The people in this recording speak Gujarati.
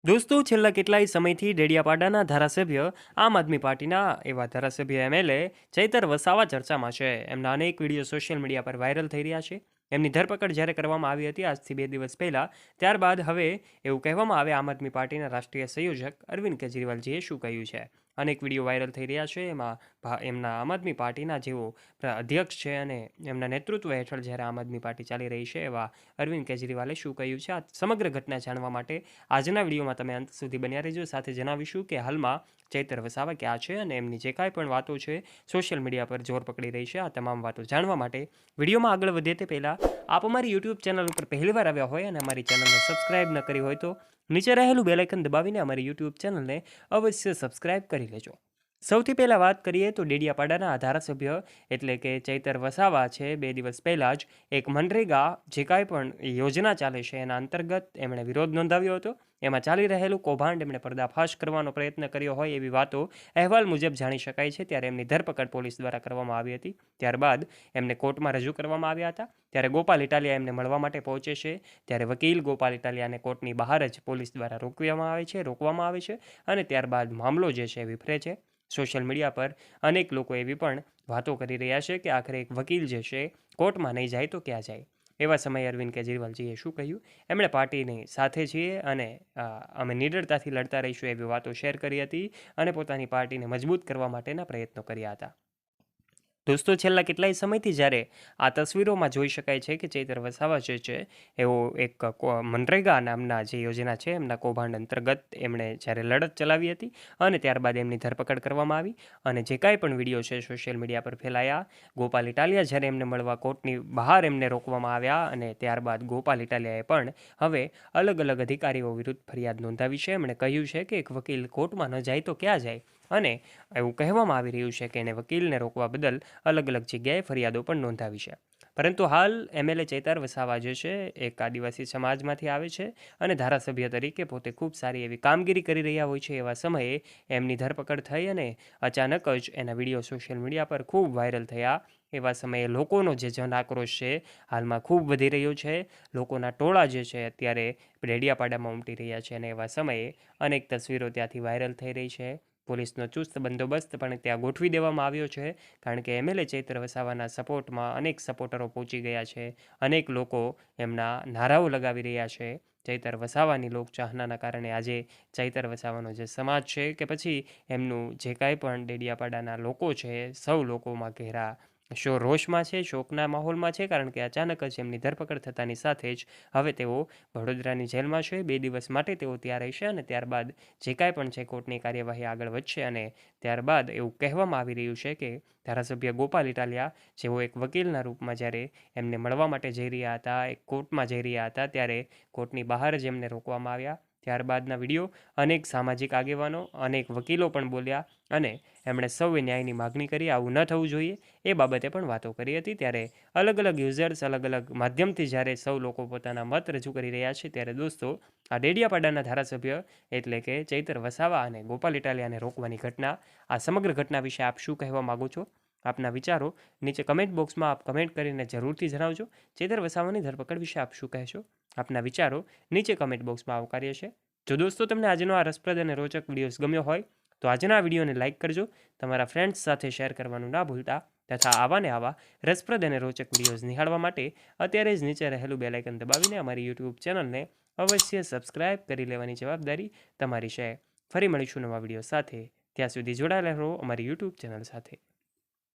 દોસ્તો છેલ્લા કેટલાય સમયથી ડેડિયાપાડાના ધારાસભ્ય આમ આદમી પાર્ટીના એવા ધારાસભ્ય એમએલએ ચૈતર વસાવા ચર્ચામાં છે. એમના અનેક વિડીયો સોશિયલ મીડિયા પર વાયરલ થઈ રહ્યા છે. એમની ધરપકડ જ્યારે કરવામાં આવી હતી આજથી 2 દિવસ પહેલા, ત્યારબાદ હવે એવું કહેવામાં આવે આમ આદમી પાર્ટીના રાષ્ટ્રીય સંયોજક અરવિંદ કેજરીવાલજીએ શું કહ્યું છે. અનેક વિડીયો વાયરલ થઈ રહ્યા છે. એમાં એમના આમ આદમી પાર્ટીના જેઓ અધ્યક્ષ છે અને એમના નેતૃત્વ હેઠળ જ્યારે આમ આદમી પાર્ટી ચાલી રહી છે એવા અરવિંદ કેજરીવાલે શું કહ્યું છે, આ સમગ્ર ઘટના જાણવા માટે આજના વિડીયોમાં તમે અંત સુધી બન્યા રહેજો. સાથે જણાવીશું કે હાલમાં ચૈતર વસાવા ક્યાં છે અને એમની જે કાંઈ પણ વાતો છે સોશિયલ મીડિયા પર જોર પકડી રહી છે. આ તમામ વાતો જાણવા માટે વિડીયોમાં આગળ વધે તે પહેલાં આપ અમારી યુટ્યુબ ચેનલ ઉપર પહેલીવાર આવ્યા હોય અને અમારી ચેનલને સબસ્ક્રાઇબ ન કરી હોય તો નીચે રહેલું બેલ આઇકન દબાવીને અમારી યુટ્યુબ ચેનલને અવશ્ય સબસ્ક્રાઇબ કરી લેજો. સૌથી પહેલાં વાત કરીએ તો ડેડિયાપાડાના ધારાસભ્ય એટલે કે ચૈતર વસાવા છે. 2 દિવસ પહેલાં જ એક મનરેગા જે કાંઈ પણ યોજના ચાલે છે એના અંતર્ગત એમણે વિરોધ નોંધાવ્યો હતો. એમાં ચાલી રહેલું કૌભાંડ એમણે પર્દાફાશ કરવાનો પ્રયત્ન કર્યો હોય એવી વાતો અહેવાલ મુજબ જાણી શકાય છે. ત્યારે એમની ધરપકડ પોલીસ દ્વારા કરવામાં આવી હતી. ત્યારબાદ એમને કોર્ટમાં રજૂ કરવામાં આવ્યા હતા. ત્યારે ગોપાલ ઇટાલિયા એમને મળવા માટે પહોંચે છે. ત્યારે વકીલ ગોપાલ ઇટાલિયાને કોર્ટની બહાર જ પોલીસ દ્વારા રોકવામાં આવે છે અને ત્યારબાદ મામલો જે છે વિફરે છે. સોશિયલ મીડિયા પર અનેક લોકો એવી પણ વાતો કરી રહ્યા છે કે આખરે એક વકીલ જે છે કોર્ટમાં નહીં જાય તો ક્યાં જાય. એવા સમયે અરવિંદ કેજરીવાલજીએ શું કહ્યું, એમણે પાર્ટીની સાથે છીએ અને અમે નિડરતાથી લડતા રહીશું એવી વાતો શેર કરી હતી અને પોતાની પાર્ટીને મજબૂત કરવા માટેના પ્રયત્નો કર્યા હતા. દોસ્તો છેલ્લા કેટલાય સમયથી જ્યારે આ તસવીરોમાં જોઈ શકાય છે કે ચૈતર વસાવા જે છે એવો એક મનરેગા નામના જે યોજના છે એમના કૌભાંડ અંતર્ગત એમણે જ્યારે લડત ચલાવી હતી અને ત્યારબાદ એમની ધરપકડ કરવામાં આવી અને જે કાંઈ પણ વિડીયો છે સોશિયલ મીડિયા પર ફેલાયા. ગોપાલ ઇટાલિયા જ્યારે એમને મળવા કોર્ટની બહાર એમને રોકવામાં આવ્યા અને ત્યારબાદ ગોપાલ ઇટાલિયાએ પણ હવે અલગ અલગ અધિકારીઓ વિરુદ્ધ ફરિયાદ નોંધાવી છે. એમણે કહ્યું છે કે એક વકીલ કોર્ટમાં ન જાય તો ક્યાં જાય અને એવું કહેવામાં આવી રહ્યું છે કે એને વકીલને રોકવા બદલ અલગ અલગ જગ્યાએ ફરિયાદો પણ નોંધાવી છે. પરંતુ હાલ એમએલએ ચૈતર વસાવા જે છે એક આદિવાસી સમાજમાંથી આવે છે અને ધારાસભ્ય તરીકે પોતે ખૂબ સારી એવી કામગીરી કરી રહ્યા હોય છે. એવા સમયે એમની ધરપકડ થઈ અને અચાનક જ એના વિડીયો સોશિયલ મીડિયા પર ખૂબ વાયરલ થયા. એવા સમયે લોકોનો જે જન આક્રોશ છે હાલમાં ખૂબ વધી રહ્યો છે. લોકોના ટોળા જે છે અત્યારે ડેડિયાપાડામાં ઉમટી રહ્યા છે અને એવા સમયે અનેક તસવીરો ત્યાંથી વાયરલ થઈ રહી છે. પોલીસનો ચુસ્ત બંદોબસ્ત પણ ત્યાં ગોઠવી દેવામાં આવ્યો છે કારણ કે એમએલએ ચૈતર વસાવાના સપોર્ટમાં અનેક સપોર્ટરો પહોંચી ગયા છે. અનેક લોકો એમના નારાઓ લગાવી રહ્યા છે. ચૈતર વસાવાની લોકચાહનાના કારણે આજે ચૈતર વસાવાનો જે સમાજ છે કે પછી એમનું જે કાંઈ પણ ડેડિયાપાડાના લોકો છે સૌ લોકોમાં ઘેરા રોષમાં છે, શોકના માહોલમાં છે કારણ કે અચાનક જ એમની ધરપકડ થતાની સાથે જ હવે તેઓ વડોદરાની જેલમાં છે. 2 દિવસ માટે તેઓ ત્યાં રહેશે અને ત્યારબાદ જે કાંઈ પણ છે કોર્ટની કાર્યવાહી આગળ વધશે અને ત્યારબાદ એવું કહેવામાં આવી રહ્યું છે કે ધારાસભ્ય ગોપાલ ઇટાલિયા જેઓ એક વકીલના રૂપમાં જ્યારે એમને મળવા માટે જઈ રહ્યા હતા, એક કોર્ટમાં જઈ રહ્યા હતા, ત્યારે કોર્ટની બહાર જ એમને રોકવામાં આવ્યા. ત્યારબાદના વિડીયો અનેક સામાજિક આગેવાનો, અનેક વકીલો પણ બોલ્યા અને એમણે સૌએ ન્યાયની માગણી કરી. આવું ન થવું જોઈએ એ બાબતે પણ વાતો કરી હતી. ત્યારે અલગ અલગ યુઝર્સ અલગ અલગ માધ્યમથી જ્યારે સૌ લોકો પોતાના મત રજૂ કરી રહ્યા છે ત્યારે દોસ્તો આ ડેડિયાપાડાના ધારાસભ્ય એટલે કે ચૈતર વસાવા અને ગોપાલ ઇટાલિયાને રોકવાની ઘટના, આ સમગ્ર ઘટના વિશે આપ શું કહેવા માગો છો? આપના વિચારો નીચે કમેન્ટ બોક્સમાં આપ કમેન્ટ કરીને જરૂરથી જણાવજો. ચૈતર વસાવાની ધરપકડ વિશે આપ શું કહેશો? આપના વિચારો નીચે કમેન્ટ બોક્સમાં આવકાર્ય છે. જો દોસ્તો તમને આજનો આ રસપ્રદ અને રોચક વિડીયોઝ ગમ્યો હોય તો આજના આ વિડીયોને લાઇક કરજો, તમારા ફ્રેન્ડ્સ સાથે શેર કરવાનું ના ભૂલતા તથા આવા રસપ્રદ અને રોચક વિડીયોઝ નિહાળવા માટે અત્યારે જ નીચે રહેલું બેલ આઇકન દબાવીને અમારી યુટ્યુબ ચેનલને અવશ્ય સબસ્ક્રાઇબ કરી લેવાની જવાબદારી તમારી છે. ફરી મળીશું નવા વિડીયો સાથે. ત્યાં સુધી જોડાયેલા રહો અમારી યુટ્યુબ ચેનલ સાથે.